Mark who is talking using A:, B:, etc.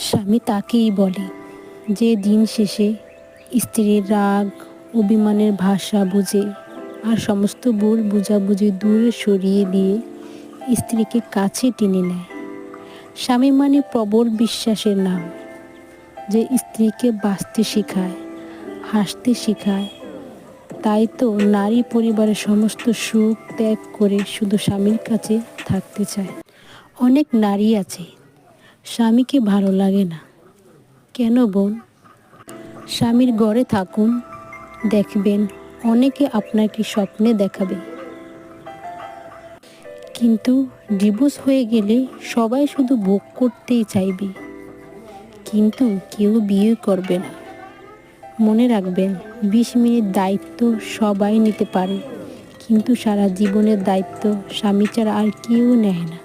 A: স্বামী তাকেই বলে যে দিন শেষে স্ত্রীর রাগ অভিমানের ভাষা বুঝে আর সমস্ত ভুল বোঝাবুঝি দূরে সরিয়ে দিয়ে স্ত্রীকে কাছে টেনে নেয়। স্বামী মানে প্রবল বিশ্বাসের নাম, যে স্ত্রীকে বাঁচতে শেখায়, হাসতে শেখায়। তাই তো নারী পরিবারের সমস্ত সুখ ত্যাগ করে শুধু স্বামীর কাছে থাকতে চায়। অনেক নারী আছে স্বামীকে ভালো লাগে না। কেন বোন? স্বামীর ঘরে থাকুন, দেখবেন অনেকে আপনাকে স্বপ্নে দেখাবে, কিন্তু ডিভোর্স হয়ে গেলে সবাই শুধু ভোগ করতেই চাইবে, কিন্তু কেউ বিয়ে করবে না। মনে রাখবেন, 20 মিনিট দায়িত্ব সবাই নিতে পারে, কিন্তু সারা জীবনের দায়িত্ব স্বামী ছাড়া আর কেউ নেয় না।